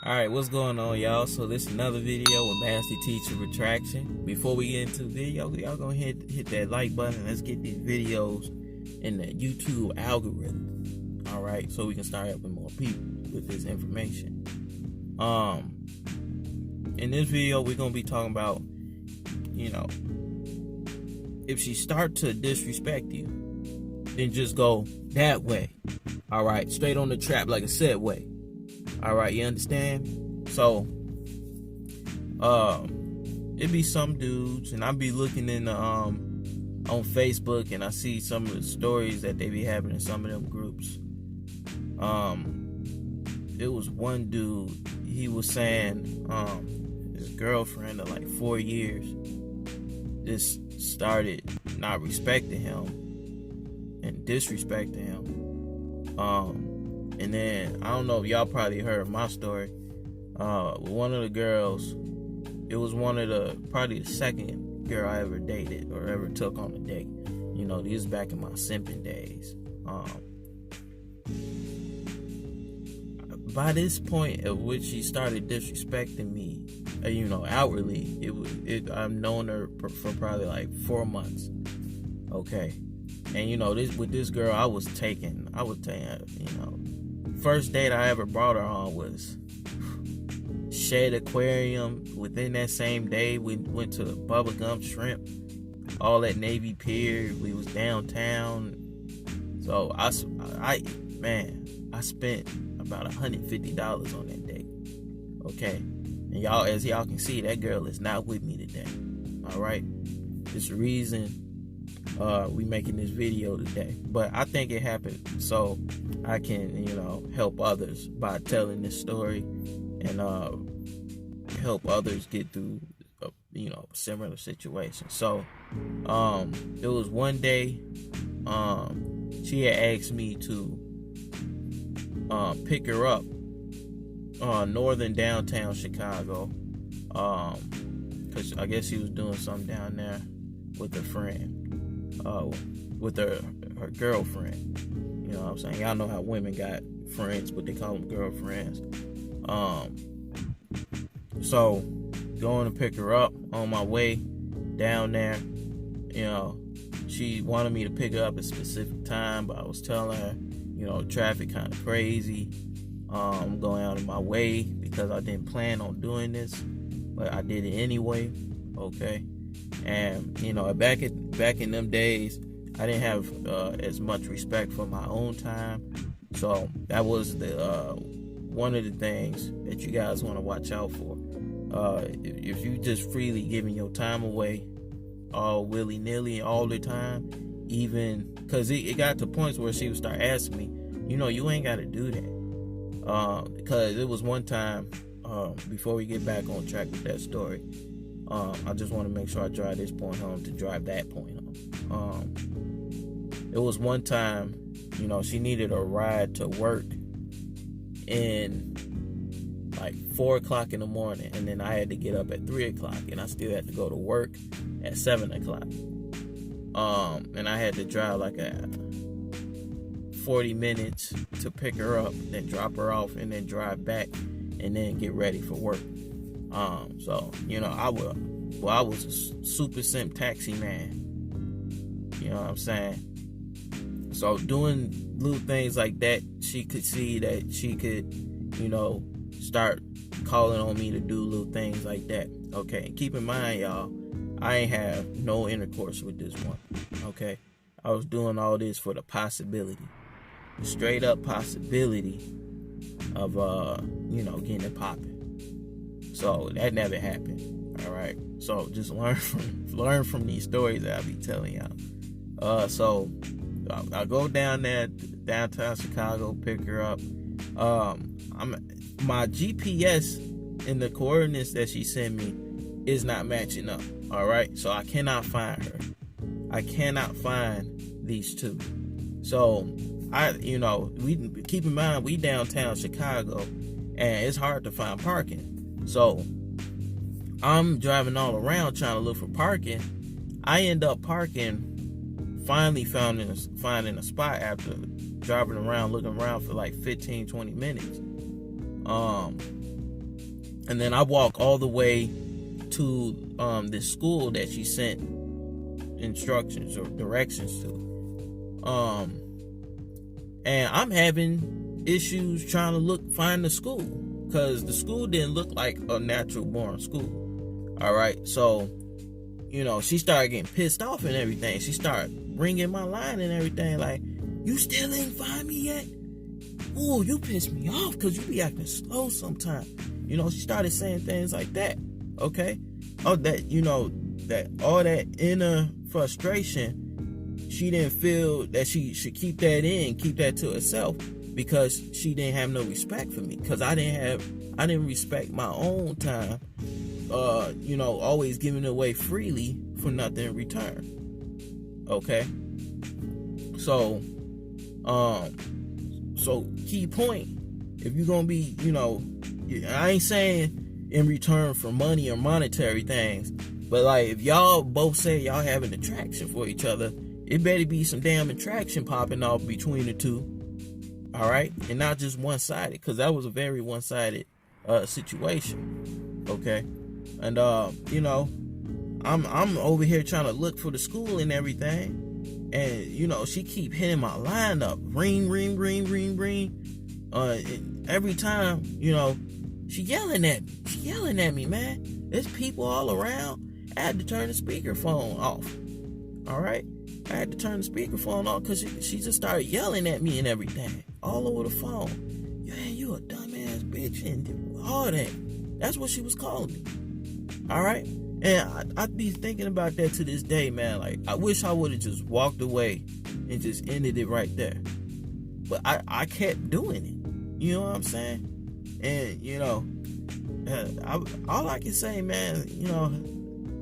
Alright, what's going on, y'all? So this is another video with Master Teacher Retraction. Before we get into the video, y'all gonna hit that like button. Let's get these videos in the YouTube algorithm. Alright, so we can start helping more people with this information. In this video, we're gonna be talking about, if she start to disrespect you, then just go that way. Alright, straight on the trap like a set way. All right, you understand? So, it be some dudes, and I be looking in the, on Facebook, and I see some of the stories that they be having in some of them groups. It was one dude, he was saying, his girlfriend of like 4 years just started not respecting him and disrespecting him. And then, I don't know if y'all probably heard my story. One of the girls, it was probably the second girl I ever dated or ever took on a date. This is back in my simping days. By this point at which she started disrespecting me, outwardly, I've known her for probably like 4 months. Okay. And, with this girl, I was taking, first date I ever brought her on was Shade Aquarium. Within that same day, we went to the Bubblegum Shrimp, all at Navy Pier. We was downtown. So I spent about $150 on that date. Okay, and as y'all can see, that girl is not with me today. All right, it's the reason we making this video today. But I think it happened so I can, help others by telling this story and help others get through similar situations. So it was one day she had asked me to pick her up northern downtown Chicago, because I guess she was doing something down there with her friend, with her girlfriend. You know what I'm saying? Y'all know how women got friends, but they call them girlfriends. So going to pick her up, on my way down there, she wanted me to pick her up at a specific time, but I was telling her, traffic kind of crazy. I'm going out of my way because I didn't plan on doing this, but I did it anyway. Okay. And back in them days, I didn't have as much respect for my own time. So that was the one of the things that you guys want to watch out for. If you just freely giving your time away, all willy-nilly all the time, even because it got to points where she would start asking me, you ain't got to do that. Because it was one time, before we get back on track with that story, I just want to make sure I drive this point home to drive that point home. It was one time, she needed a ride to work in like 4 o'clock in the morning, and then I had to get up at 3 o'clock, and I still had to go to work at 7 o'clock. And I had to drive like 40 minutes to pick her up, then drop her off, and then drive back, and then get ready for work. So I was a super simp taxi man. You know what I'm saying? So doing little things like that, she could see that she could, start calling on me to do little things like that. Okay, and keep in mind, y'all, I ain't have no intercourse with this one. Okay, I was doing all this for the possibility, the straight up possibility of getting it popping. So that never happened. All right, so just learn from these stories that I be telling y'all. So I go down there, downtown Chicago, pick her up. My GPS and the coordinates that she sent me is not matching up. All right, so I cannot find her. I cannot find these two. So we keep in mind, we downtown Chicago, and it's hard to find parking. So I'm driving all around trying to look for parking. I end up finally finding a spot after driving around, looking around for like 15-20 minutes. And then I walk all the way to this school that she sent instructions or directions to. And I'm having issues trying to find the school, because the school didn't look like a natural born school. All right, so she started getting pissed off and everything. She started ringing my line and everything, like, you still ain't find me yet? Ooh, you pissed me off because you be acting slow sometimes. She started saying things like that. Okay, oh, that that all that inner frustration, she didn't feel that she should keep that to herself, because she didn't have no respect for me, because I didn't respect my own time, always giving it away freely for nothing in return. Okay, so key point, if you're gonna be, I ain't saying in return for money or monetary things, but like, if y'all both say y'all have an attraction for each other, it better be some damn attraction popping off between the two. All right, and not just one-sided, because that was a very one-sided situation. Okay, and I'm over here trying to look for the school and everything, and she keep hitting my line up, ring, ring, ring, ring, ring. Every time, she yelling at me, man. There's people all around. I had to turn the speakerphone off. All right, I had to turn the speakerphone off because she just started yelling at me and everything all over the phone. Yeah, you a dumbass bitch and all that. That's what she was calling me. All right, and I'd be thinking about that to this day, man. Like, I wish I would have just walked away and just ended it right there. But I kept doing it. You know what I'm saying? And all I can say, man,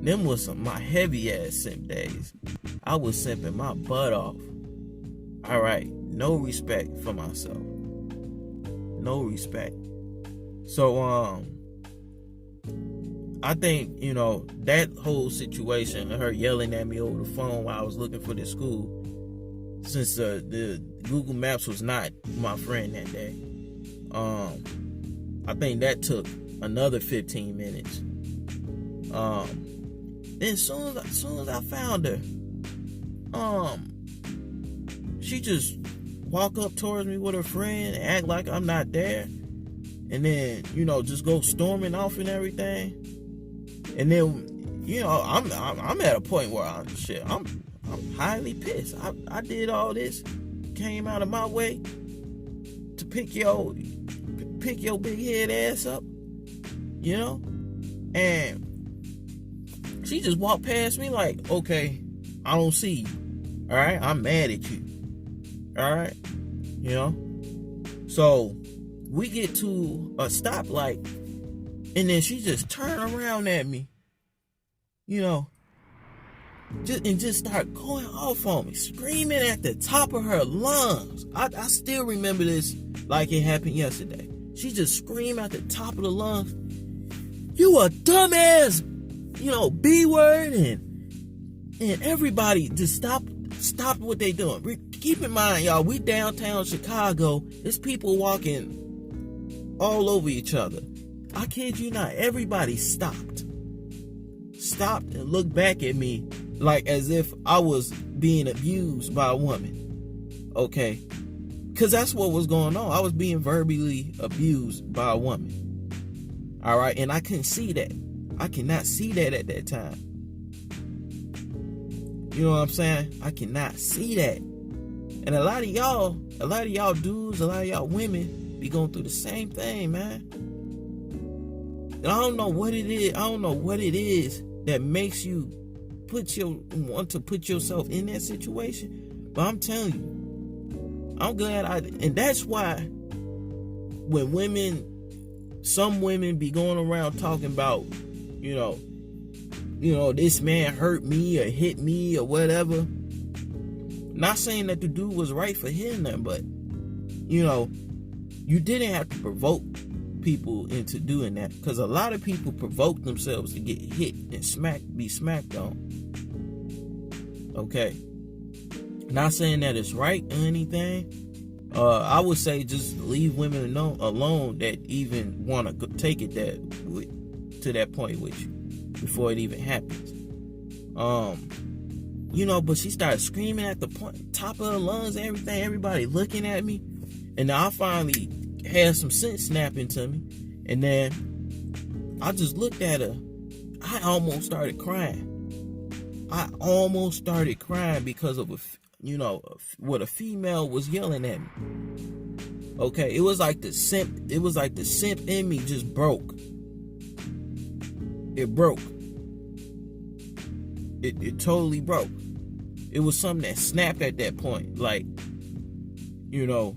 them was my heavy ass simp days. I was simping my butt off. All right, no respect for myself. No respect. So I think that whole situation, her yelling at me over the phone while I was looking for this school, since the Google Maps was not my friend that day, I think that took another 15 minutes. Then as soon as I found her, she just walk up towards me with her friend and act like I'm not there, and then just go storming off and everything. And then I'm at a point where I'm highly pissed. I did all this, came out of my way to pick your big head ass up, and she just walked past me like, okay, I don't see you. All right, I'm mad at you. All right, so we get to a stoplight, and then she just turned around at me, just start going off on me, screaming at the top of her lungs. I still remember this like it happened yesterday. She just screamed at the top of the lungs, you a dumbass, B word, and everybody just stop what they doing. Keep in mind, y'all, we downtown Chicago. There's people walking all over each other. I kid you not. Everybody stopped and looked back at me like as if I was being abused by a woman. Okay, because that's what was going on. I was being verbally abused by a woman. All right, and I couldn't see that. I cannot see that at that time. You know what I'm saying? I cannot see that. And a lot of y'all dudes, a lot of y'all women be going through the same thing, man. And I don't know what it is that makes you want to put yourself in that situation. But I'm telling you, I'm glad and that's why when some women be going around talking about, this man hurt me or hit me or whatever. Not saying that the dude was right for hitting them, but you didn't have to provoke people into doing that, because a lot of people provoke themselves to get hit and be smacked on. Okay, not saying that it's right or anything, I would say just leave women alone that even want to take it to that point with you before it even happens. But she started screaming at the top of her lungs and everything, everybody looking at me. And I finally had some sense snap into me. And then I just looked at her. I almost started crying. Because of what a female was yelling at me. Okay, it was like the simp in me just broke. It broke. It totally broke. It was something that snapped at that point. Like, you know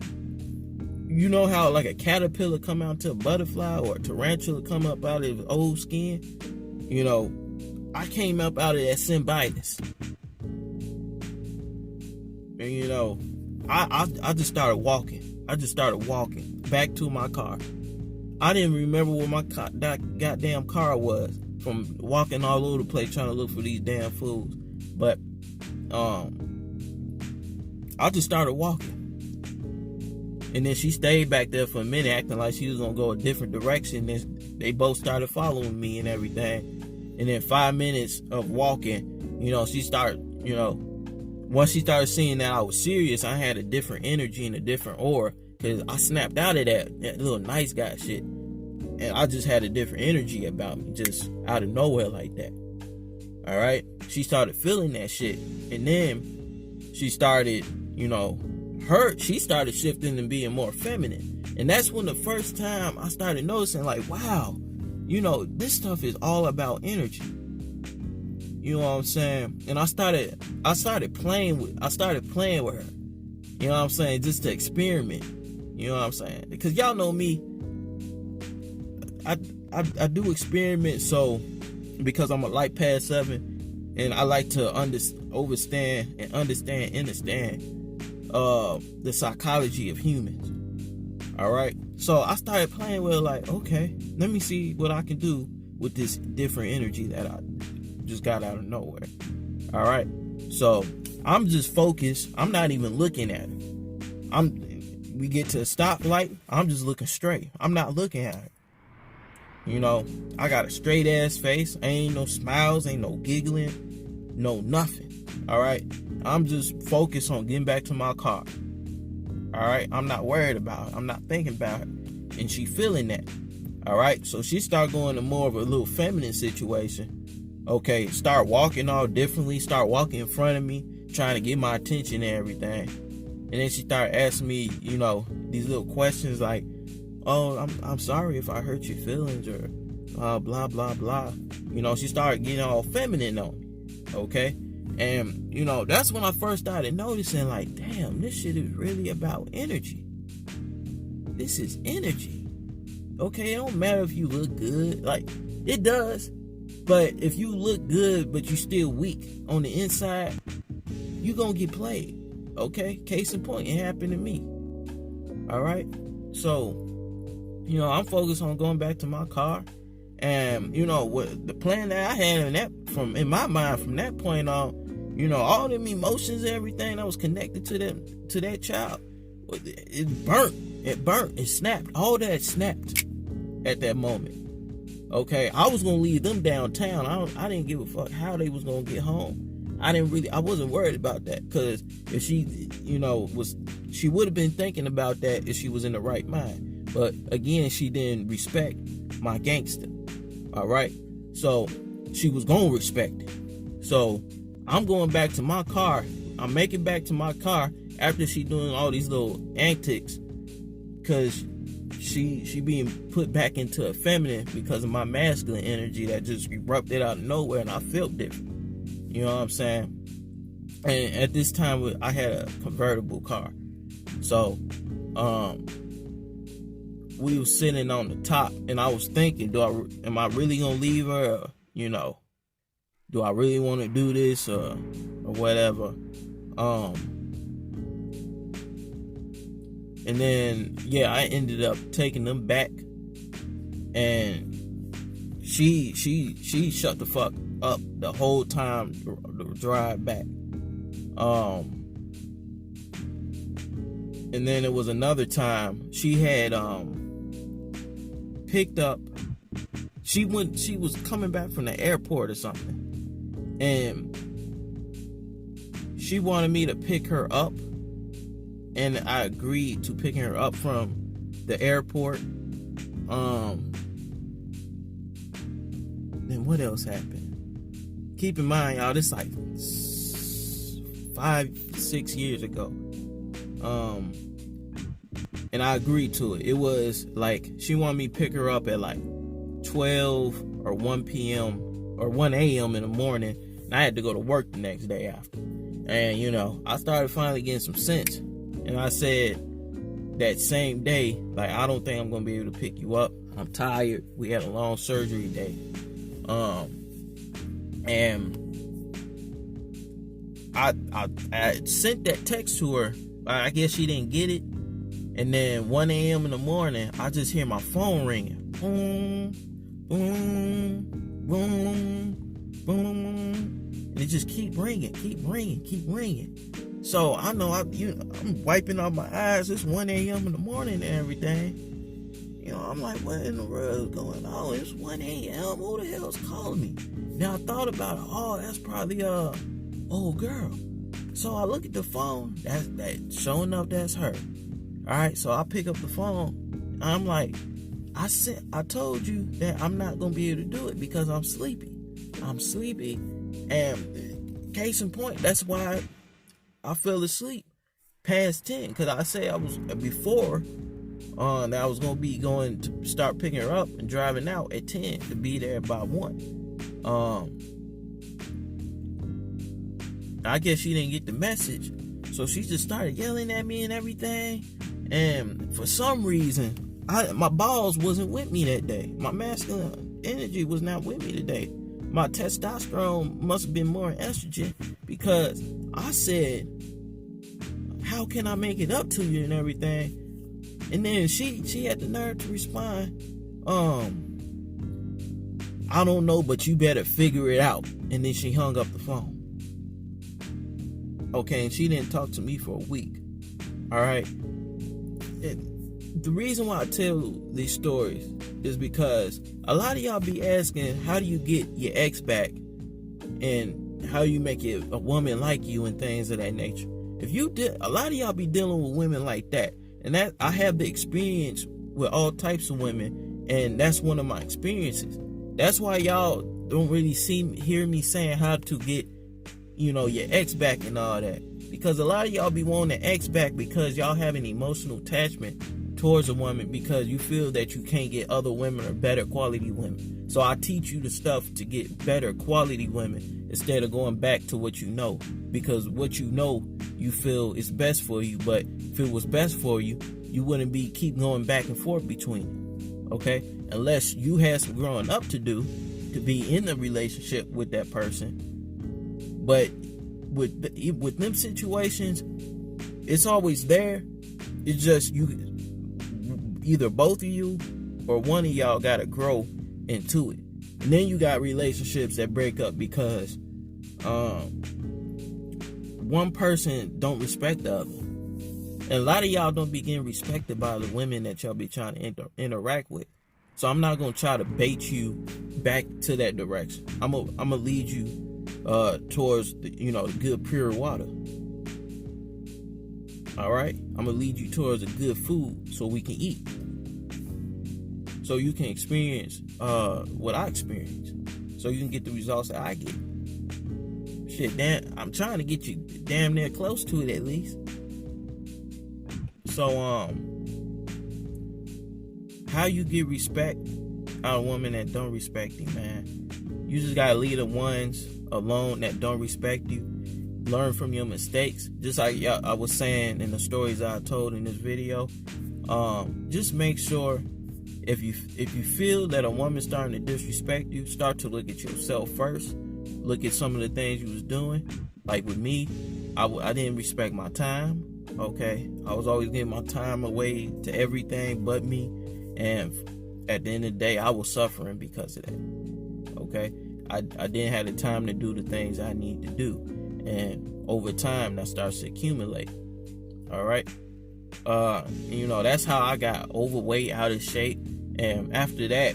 how like a caterpillar come out to a butterfly, or a tarantula come up out of its old skin? I came up out of that symbiosis. And I just started walking. Back to my car. I didn't remember where my goddamn car was from walking all over the place trying to look for these damn fools. But I just started walking. And then she stayed back there for a minute acting like she was going to go a different direction. Then they both started following me and everything. And then 5 minutes of walking, she started, once she started seeing that I was serious, I had a different energy and a different aura. Because I snapped out of that little nice guy shit. And I just had a different energy about me, just out of nowhere like that. All right? She started feeling that shit. And then she started, she started shifting and being more feminine. And that's when the first time I started noticing, like, wow, this stuff is all about energy. You know what I'm saying? And I started playing with her. You know what I'm saying? Just to experiment. You know what I'm saying? Because y'all know me, I do experiment, so because I'm a light past 7, and I like to understand the psychology of humans. All right, so I started playing with it, like, okay, let me see what I can do with this different energy that I just got out of nowhere. All right, so I'm just focused. I'm not even looking at it. We get to a stoplight. I'm just looking straight. I'm not looking at it. I got a straight ass face. Ain't no smiles, ain't no giggling, no nothing. All right, I'm just focused on getting back to my car. All right, I'm not worried about it. I'm not thinking about it. And she feeling that. All right, so she start going to more of a little feminine situation. Okay, start walking all differently. Start walking in front of me, trying to get my attention and everything. And then she started asking me, these little questions like, oh, I'm sorry if I hurt your feelings, or blah, blah, blah. She started getting all feminine on me. Okay? And, that's when I first started noticing, like, damn, this shit is really about energy. This is energy. Okay? It don't matter if you look good. Like, it does. But if you look good, but you still weak on the inside, you gonna get played. Okay? Case in point, it happened to me. All right? So, I'm focused on going back to my car. And, what the plan that I had in my mind from that point on, all them emotions and everything that was connected to that child, it burnt, it snapped. All that snapped at that moment. Okay, I was gonna leave them downtown. I didn't give a fuck how they was gonna get home. I wasn't worried about that, because if she, she would have been thinking about that if she was in the right mind. But again, she didn't respect my gangster. All right, so she was gonna respect it. So I'm going back to my car. I'm making back to my car after she doing all these little antics, because she being put back into a feminine because of my masculine energy that just erupted out of nowhere, and I felt different. You know what I'm saying? And at this time, I had a convertible car. So, we were sitting on the top, and I was thinking, am I really gonna leave her? Or, do I really want to do this or whatever? And then, I ended up taking them back, and she shut the fuck up the whole time the drive back. And then it was another time she had picked up. She was coming back from the airport or something, and she wanted me to pick her up, and I agreed to picking her up from the airport. Then what else happened? Keep in mind, y'all, this like 5-6 years ago. And I agreed to it. It was like she wanted me to pick her up at like 12 or 1 p.m. or 1 a.m. in the morning, and I had to go to work the next day after. And you know, I started finally getting some sense, and I said that same day, like, I don't think I'm gonna be able to pick you up. I'm tired. We had a long surgery day. And I sent that text to her. I guess she didn't get it. And then 1 a.m. in the morning, I just hear my phone ringing. Boom, boom, boom, boom. And it just keep ringing. So I know I'm wiping off my eyes. It's 1 a.m. in the morning and everything. You know, I'm like, what in the world is going on? It's 1 a.m. Who the hell is calling me? Now I thought about it. Oh, that's probably old girl. So I look at the phone. That showing up, that's her. All right, so I pick up the phone. I'm like, I told you that I'm not gonna be able to do it because I'm sleepy. And case in point, that's why I fell asleep past 10, because I said I was before that I was going to start picking her up and driving out at 10 to be there by 1. I guess she didn't get the message, so she just started yelling at me and everything. And for some reason, my balls wasn't with me that day. My masculine energy was not with me today. My testosterone must have been more estrogen, because I said, how can I make it up to you and everything? And then she had the nerve to respond, I don't know, but you better figure it out. And then she hung up the phone. Okay, and she didn't talk to me for a week. All right. The reason why I tell these stories is because a lot of y'all be asking, how do you get your ex back, and how you make it a woman like you and things of that nature. A lot of y'all be dealing with women like that, and that I have the experience with all types of women, and that's one of my experiences. That's why y'all don't really hear me saying how to get, your ex back and all that, because a lot of y'all be wanting the ex back because y'all have an emotional attachment towards a woman, because you feel that you can't get other women or better quality women. So I teach you the stuff to get better quality women instead of going back to what you know, because what you know you feel is best for you. But if it was best for you, you wouldn't keep going back and forth between it. Okay, unless you had some growing up to do to be in the relationship with that person. But with them situations, it's always there. It's just either both of you or one of y'all gotta grow into it. And then you got relationships that break up because one person don't respect the other. And a lot of y'all don't be getting respected by the women that y'all be trying to interact with. So I'm not gonna try to bait you back to that direction. I'm gonna lead you towards the good pure water. All right, I'm gonna lead you towards a good food so we can eat, so you can experience what I experienced, so you can get the results that I get. Shit, damn, I'm trying to get you damn near close to it at least. So how you get respect out of a woman that don't respect you, man? You just gotta leave the ones alone that don't respect you. Learn from your mistakes, just like I was saying in the stories I told in this video. Just make sure if you feel that a woman's starting to disrespect you, start to look at yourself first. Look at some of the things you was doing. Like with me, I didn't respect my time. Okay, I was always giving my time away to everything but me, and at the end of the day, I was suffering because of that. Okay, I didn't have the time to do the things I need to do. And over time, that starts to accumulate. All right. That's how I got overweight, out of shape. And after that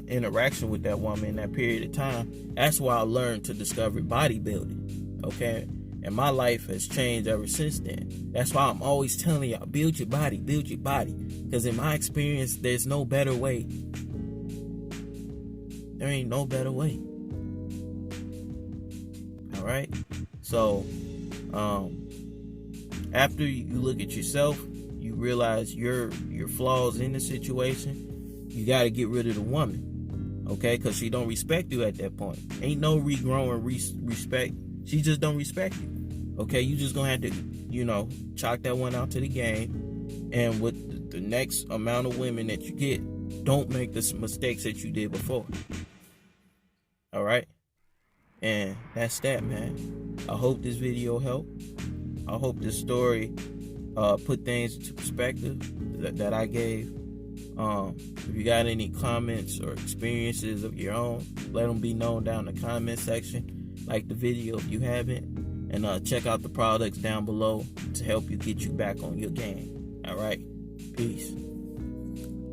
interaction with that woman in that period of time, that's why I learned to discover bodybuilding. Okay. And my life has changed ever since then. That's why I'm always telling y'all, build your body, build your body. Because in my experience, there's no better way. There ain't no better way. All right. So, after you look at yourself, you realize your flaws in the situation, you got to get rid of the woman. Okay? Because she don't respect you at that point. Ain't no regrowing respect. She just don't respect you. Okay, you just gonna have to, chalk that one out to the game. And with the next amount of women that you get, don't make the mistakes that you did before. All right? And that's that, man. I hope this video helped. I hope this story put things into perspective that I gave. If you got any comments or experiences of your own, let them be known down in the comment section. Like the video if you haven't. And check out the products down below to help you get you back on your game. All right? Peace.